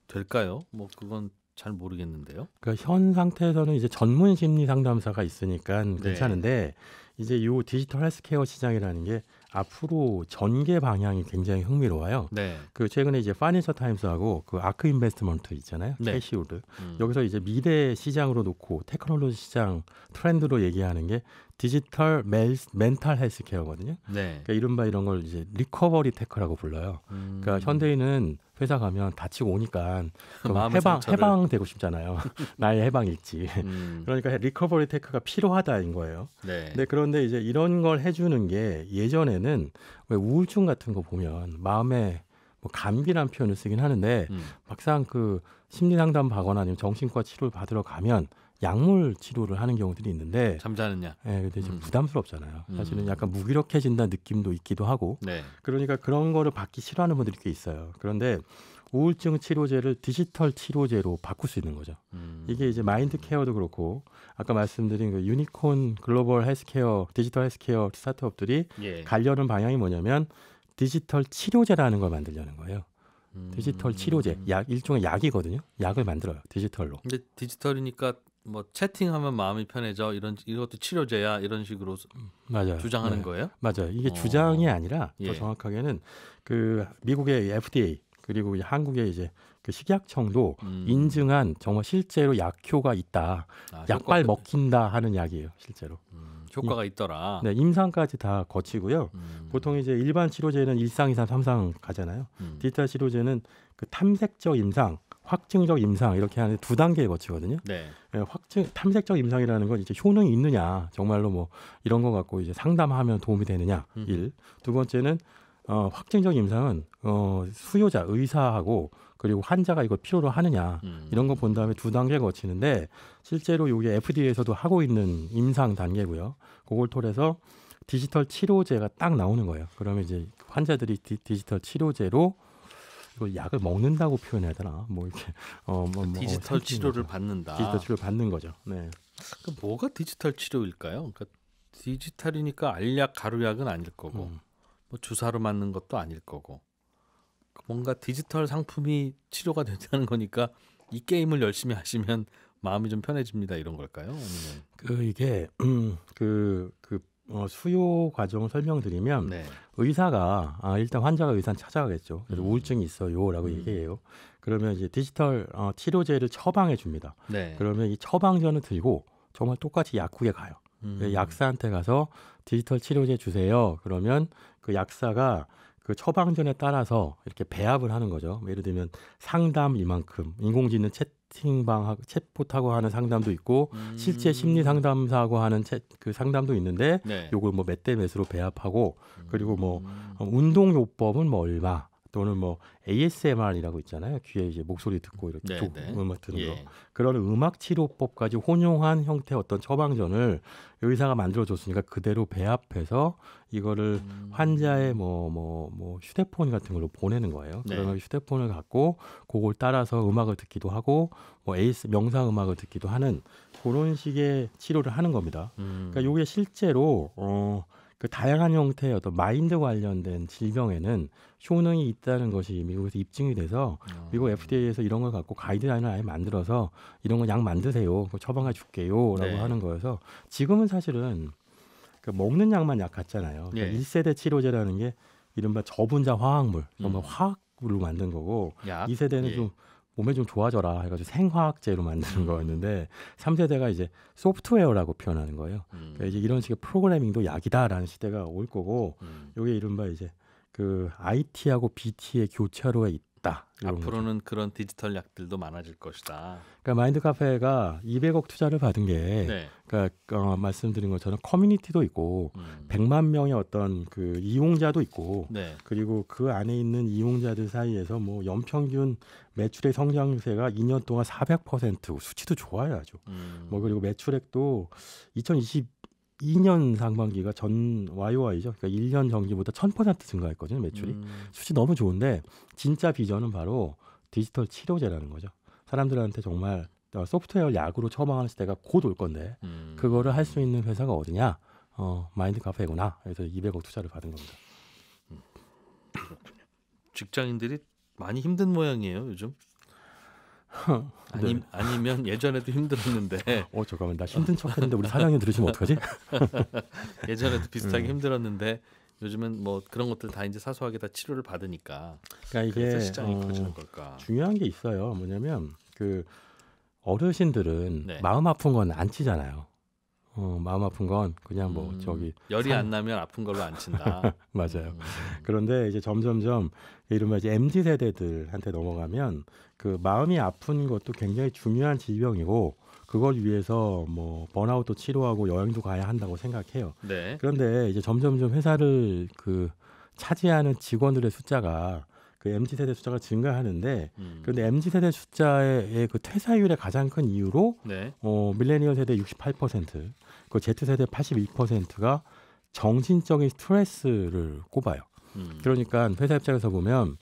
될까요? 뭐 그건 잘 모르겠는데요. 그러니까 현 상태에서는 이제 전문 심리 상담사가 있으니까 괜찮은데 이제 요 디지털 헬스케어 시장이라는 게 앞으로 전개 방향이 굉장히 흥미로워요. 네. 그 최근에 이제 파이낸셜 타임스하고 그 아크 인베스트먼트 있잖아요. 네. 캐시우드. 여기서 이제 미래 시장으로 놓고 테크놀로지 시장 트렌드로 얘기하는 게 디지털 멘탈 헬스케어거든요. 네. 그러니까 이른바 이런 걸 이제 리커버리 테크라고 불러요. 그러니까 현대인은 회사 가면 다치고 오니까 해방되고 싶잖아요. 나의 해방일지. 그러니까 리커버리 테크가 필요하다인 거예요. 네. 근데 그런데 이제 이런 걸 해주는 게 예전에는 왜 우울증 같은 거 보면 마음에 뭐 감기란 표현을 쓰긴 하는데 막상 그 심리 상담 받거나 아니면 정신과 치료를 받으러 가면 약물 치료를 하는 경우들이 있는데 잠자는 약. 네, 근데 좀 부담스럽잖아요. 사실은 약간 무기력해진다는 느낌도 있기도 하고. 네. 그러니까 그런 거를 받기 싫어하는 분들이 꽤 있어요. 그런데 우울증 치료제를 디지털 치료제로 바꿀 수 있는 거죠. 이게 이제 마인드 케어도 그렇고 아까 말씀드린 그 유니콘 글로벌 헬스케어 디지털 헬스케어 스타트업들이 가려는 방향이 뭐냐면 디지털 치료제라는 걸 만들려는 거예요. 디지털 치료제, 일종의 약이거든요. 약을 만들어요, 디지털로. 근데 디지털이니까 뭐 채팅하면 마음이 편해져 이것도 치료제야 이런 식으로 맞아요. 주장하는 거예요? 맞아요. 이게 주장이 아니라 더 정확하게는 그 미국의 FDA 그리고 한국의 이제 그 식약청도 인증한 정말 실제로 약효가 있다. 약발 먹힌다 하는 약이에요, 실제로. 효과가 있더라. 네, 임상까지 다 거치고요. 보통 이제 일반 치료제는 1상, 2상, 3상 가잖아요. 디지털 치료제는 그 탐색적 임상, 확증적 임상 이렇게 하는 두 단계에 거치거든요. 네. 탐색적 임상이라는 건 이제 효능이 있느냐, 정말로 뭐 이런 거 갖고 이제 상담하면 도움이 되느냐. 두 번째는 확증적 임상은 수요자, 의사하고 그리고 환자가 이걸 필요로 하느냐 이런 거 본 다음에 두 단계 거치는데 실제로 이게 FDA에서도 하고 있는 임상 단계고요. 그걸 통해서 디지털 치료제가 딱 나오는 거예요. 그러면 이제 환자들이 디지털 치료제로 이걸 약을 먹는다고 표현해야 되나? 뭐 이렇게 디지털 치료를 받는다. 디지털 치료를 받는 거죠. 네. 그러니까 뭐가 디지털 치료일까요? 그러니까 디지털이니까 알약, 가루약은 아닐 거고, 뭐 주사로 맞는 것도 아닐 거고, 뭔가 디지털 상품이 치료가 된다는 거니까 이 게임을 열심히 하시면 마음이 좀 편해집니다. 이런 걸까요? 아니면 이게 수요 과정을 설명드리면 의사가 일단 환자가 의사는 찾아가겠죠. 그래서 우울증이 있어요라고 얘기해요. 그러면 이제 디지털 치료제를 처방해 줍니다. 그러면 이 처방전을 들고 정말 똑같이 약국에 가요. 약사한테 가서 디지털 치료제 주세요. 그러면 그 약사가 그 처방전에 따라서 이렇게 배합을 하는 거죠. 예를 들면 상담 이만큼, 인공지능 채팅방하고 챗봇하고 하는 상담도 있고 실제 심리 상담사하고 하는 그 상담도 있는데 요걸 뭐 몇 대 몇으로 배합하고 그리고 뭐 운동요법은 뭐 얼마 또는 뭐 ASMR이라고 있잖아요. 귀에 이제 목소리 듣고 이렇게 음악 듣는 거. 그런 음악 치료법까지 혼용한 형태의 어떤 처방전을 의사가 만들어줬으니까 그대로 배합해서 이거를 환자의 뭐 휴대폰 같은 걸로 보내는 거예요. 그러면 휴대폰을 갖고 그걸 따라서 음악을 듣기도 하고 뭐 명상 음악을 듣기도 하는 그런 식의 치료를 하는 겁니다. 그러니까 이게 실제로 그 다양한 형태의 어떤 마인드 관련된 질병에는 효능이 있다는 것이 미국에서 입증이 돼서 미국 FDA에서 이런 걸 갖고 가이드라인을 아예 만들어서 이런 거 약 만드세요. 처방해 줄게요라고 하는 거여서 지금은 사실은 그 먹는 약만 약 같잖아요. 그러니까 1세대 치료제라는 게 이른바 저분자 화학물, 정말 화학으로 만든 거고 2세대는 좀 몸에 좀 좋아져라 해가지고 생화학제로 만드는 거였는데 3세대가 이제 소프트웨어라고 표현하는 거예요. 그러니까 이제 이런 식의 프로그래밍도 약이다라는 시대가 올 거고 이게 이른바 이제 그 IT하고 BT의 교차로에 있다. 앞으로는 그런 디지털 약들도 많아질 것이다. 그러니까 마인드 카페가 200억 투자를 받은 게, 네. 그러니까 말씀드린 것처럼 커뮤니티도 있고 100만 명의 어떤 그 이용자도 있고, 네. 그리고 그 안에 있는 이용자들 사이에서 뭐 연평균 매출의 성장세가 2년 동안 400% 수치도 좋아요, 아주. 뭐 그리고 매출액도 2022년 상반기가 전 YOY죠. 그러니까 1년 전기보다 1000% 증가했거든요, 매출이. 수치 너무 좋은데 진짜 비전은 바로 디지털 치료제라는 거죠. 사람들한테 정말 소프트웨어 약으로 처방하는 시대가 곧 올 건데 그거를 할 수 있는 회사가 어디냐? 마인드 카페구나. 그래서 200억 투자를 받은 겁니다. 그렇군요. 직장인들이 많이 힘든 모양이에요, 요즘. 아니면 예전에도 힘들었는데. 잠깐만, 나 힘든 척했는데 우리 사장님 들으시면 어떡하지? 예전에도 비슷하게 힘들었는데 요즘은 뭐 그런 것들 다 이제 사소하게 다 치료를 받으니까. 그러니까 이게 시장이 커지는 걸까? 중요한 게 있어요. 뭐냐면 그 어르신들은 네. 마음 아픈 건 안 치잖아요. 마음 아픈 건 그냥 뭐 저기 열이 안 나면 아픈 걸로 안 친다. 맞아요. 그런데 이제 점점점 이른바 이제 MZ 세대들한테 넘어가면 그 마음이 아픈 것도 굉장히 중요한 질병이고 그걸 위해서 뭐 번아웃도 치료하고 여행도 가야 한다고 생각해요. 네. 그런데 이제 점점점 회사를 그 차지하는 직원들의 숫자가 그 MZ 세대 숫자가 증가하는데 그런데 MZ 세대 숫자의 그 퇴사율의 가장 큰 이유로 네. 밀레니얼 세대 68%, 그 Z 세대 81%가 정신적인 스트레스를 꼽아요. 그러니까 회사 입장에서 보면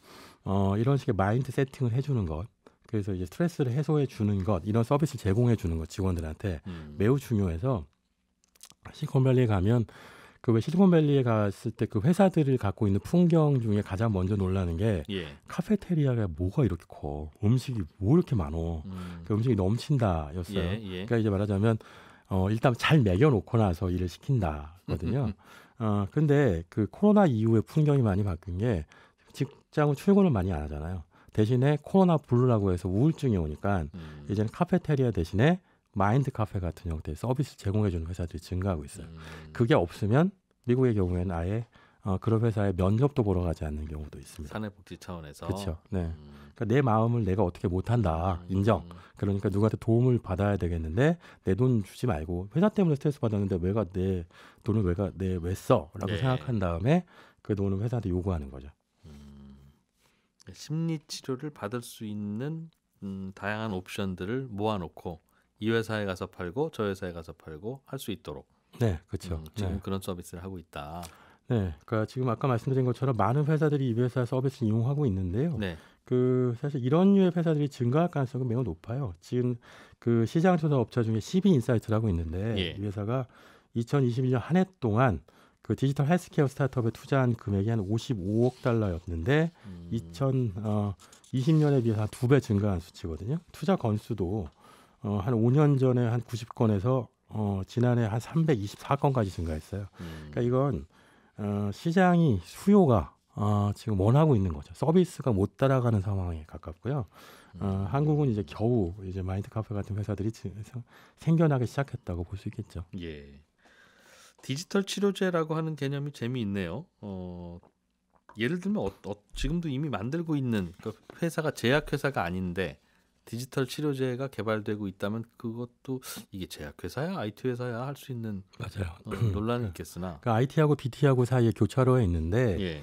이런 식의 마인드 세팅을 해주는 것, 그래서 이제 스트레스를 해소해 주는 것, 이런 서비스를 제공해 주는 것 직원들한테 매우 중요해서 실리콘밸리에 가면 그 왜 실리콘밸리에 갔을 때 그 회사들을 갖고 있는 풍경 중에 가장 먼저 놀라는 게 카페테리아가 뭐가 이렇게 커, 음식이 뭐 이렇게 많어, 그 음식이 넘친다였어요. 그러니까 이제 말하자면 일단 잘 먹여놓고 나서 일을 시킨다거든요. 근데 그 코로나 이후에 풍경이 많이 바뀐 게 직장은 출근을 많이 안 하잖아요. 대신에 코로나 블루라고 해서 우울증이 오니까 이제는 카페테리아 대신에 마인드 카페 같은 형태의 서비스 제공해주는 회사들이 증가하고 있어요. 그게 없으면 미국의 경우에는 아예 그런 회사에 면접도 보러 가지 않는 경우도 있습니다. 사내복지 차원에서. 그렇죠. 네. 그러니까 내 마음을 내가 어떻게 못한다 인정. 그러니까 누구한테 도움을 받아야 되겠는데 내 돈 주지 말고 회사 때문에 스트레스 받았는데 왜가 내 돈을 왜 써라고 생각한 다음에 그 돈을 회사한테 요구하는 거죠. 심리 치료를 받을 수 있는 다양한 옵션들을 모아놓고 이 회사에 가서 팔고 저 회사에 가서 팔고 할 수 있도록. 네, 그렇죠. 지금 그런 서비스를 하고 있다. 네, 그러니까 지금 아까 말씀드린 것처럼 많은 회사들이 이 회사 서비스를 이용하고 있는데요. 네. 그 사실 이런 류의 회사들이 증가할 가능성은 매우 높아요. 지금 그 시장 조사 업체 중에 CB인사이트라고 있는데 이 회사가 2021년 한 해 동안 그 디지털 헬스케어 스타트업에 투자한 금액이 한 55억 달러였는데 2020년에 비해서 한 2배 증가한 수치거든요. 투자 건수도 한 5년 전에 한 90건에서 지난해 한 324건까지 증가했어요. 그러니까 이건 시장이 수요가 지금 원하고 있는 거죠. 서비스가 못 따라가는 상황에 가깝고요. 한국은 이제 겨우 이제 마인드 카페 같은 회사들이 생겨나기 시작했다고 볼 수 있겠죠. 예. 디지털 치료제라고 하는 개념이 재미있네요. 예를 들면 지금도 이미 만들고 있는 그 회사가 제약회사가 아닌데 디지털 치료제가 개발되고 있다면 그것도 이게 제약회사야 IT 회사야 할 수 있는 맞아요. 논란이 있겠으나 그 IT하고 BT하고 사이에 교차로에 있는데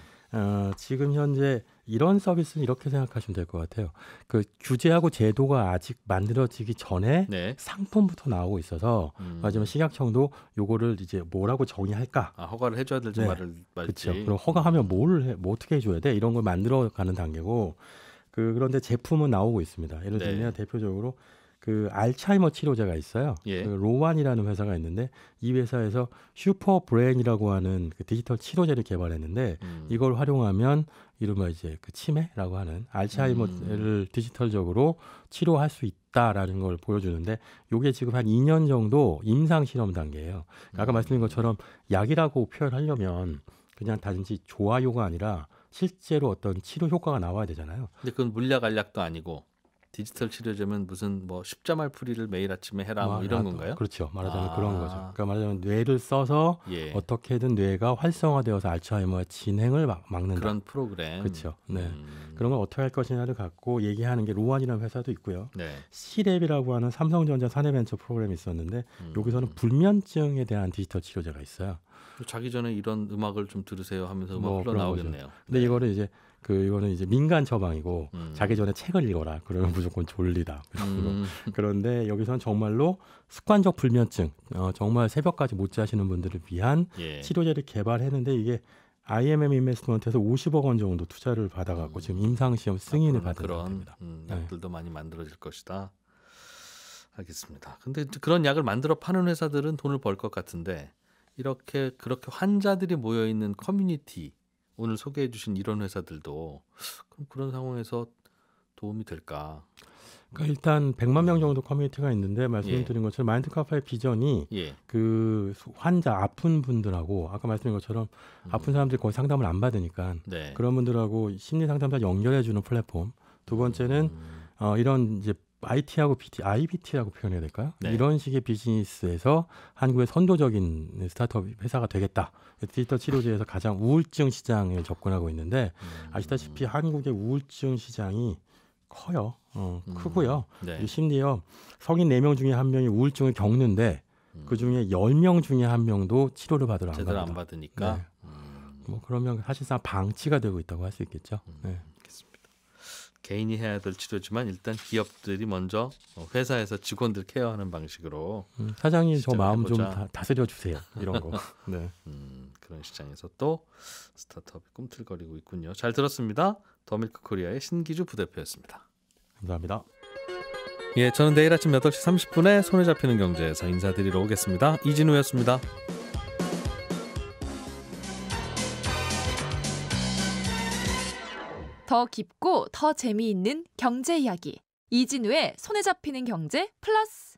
지금 현재 이런 서비스는 이렇게 생각하시면 될 것 같아요. 그 규제하고 제도가 아직 만들어지기 전에 상품부터 나오고 있어서 마지막 식약청도 요거를 이제 뭐라고 정의할까? 허가를 해줘야 될지 말지. 그렇죠. 그럼 허가하면 뭐 어떻게 해줘야 돼? 이런 걸 만들어가는 단계고. 그런데 제품은 나오고 있습니다. 예를 들면 대표적으로 그 알츠하이머 치료제가 있어요. 그 로완이라는 회사가 있는데 이 회사에서 슈퍼 브레인이라고 하는 그 디지털 치료제를 개발했는데 이걸 활용하면 이른바 이제 그 치매라고 하는 알츠하이머를 디지털적으로 치료할 수 있다라는 걸 보여주는데 이게 지금 한 2년 정도 임상 실험 단계예요. 아까 말씀드린 것처럼 약이라고 표현하려면 그냥 단지 좋아요가 아니라 실제로 어떤 치료 효과가 나와야 되잖아요. 근데 그건 물약 알약도 아니고. 디지털 치료제면 무슨 뭐 십자말 풀이를 매일 아침에 해라 뭐 이런 건가요? 그렇죠. 말하자면 그런 거죠. 그러니까 말하자면 뇌를 써서 어떻게든 뇌가 활성화되어서 알츠하이머의 진행을 막는다. 그런 프로그램. 그렇죠. 네. 그런 걸 어떻게 할 것이냐를 갖고 얘기하는 게 로안이라는 회사도 있고요. C랩이라고 하는 삼성전자 사내벤처 프로그램이 있었는데 여기서는 불면증에 대한 디지털 치료제가 있어요. 자기 전에 이런 음악을 좀 들으세요 하면서 음악 흘러나오겠네요. 근데 이거는 이제 민간 처방이고 자기 전에 책을 읽어라. 그러면 무조건 졸리다. 그런데 여기서는 정말로 습관적 불면증, 정말 새벽까지 못 자시는 분들을 위한 치료제를 개발했는데 이게 IMM 인베스트먼트에서 50억 원 정도 투자를 받아갖고 지금 임상시험 승인을 받은 상태입니다. 약들도 많이 만들어질 것이다. 알겠습니다. 근데 그런 약을 만들어 파는 회사들은 돈을 벌 것 같은데 그렇게 환자들이 모여 있는 커뮤니티 오늘 소개해 주신 이런 회사들도 그럼 그런 상황에서 도움이 될까? 그러니까 일단 100만 명 정도 커뮤니티가 있는데 말씀드린 것처럼 마인드 카페의 비전이 그 환자 아픈 분들하고 아까 말씀드린 것처럼 아픈 사람들이 거의 상담을 안 받으니까 그런 분들하고 심리 상담사 연결해 주는 플랫폼. 두 번째는 이런 이제 IT하고 IBT라고 표현해야 될까요? 이런 식의 비즈니스에서 한국의 선도적인 스타트업 회사가 되겠다. 디지털 치료제에서 가장 우울증 시장에 접근하고 있는데 아시다시피 한국의 우울증 시장이 커요. 크고요. 심지어 성인 4명 중에 1명이 우울증을 겪는데 그중에 10명 중에 1명도 치료를 받으러 제대로 안 받으니까. 뭐 그러면 사실상 방치가 되고 있다고 할 수 있겠죠. 개인이 해야 될 치료지만 일단 기업들이 먼저 회사에서 직원들 케어하는 방식으로 사장님 저 마음 좀 다스려 주세요. 이런 거. 그런 시장에서 또 스타트업이 꿈틀거리고 있군요. 잘 들었습니다. 더밀크 코리아의 신기주 부대표였습니다. 감사합니다. 예, 저는 내일 아침 8시 30분에 손에 잡히는 경제에서 인사드리러 오겠습니다. 이진우였습니다. 더 깊고 더 재미있는 경제 이야기 이진우의 손에 잡히는 경제 플러스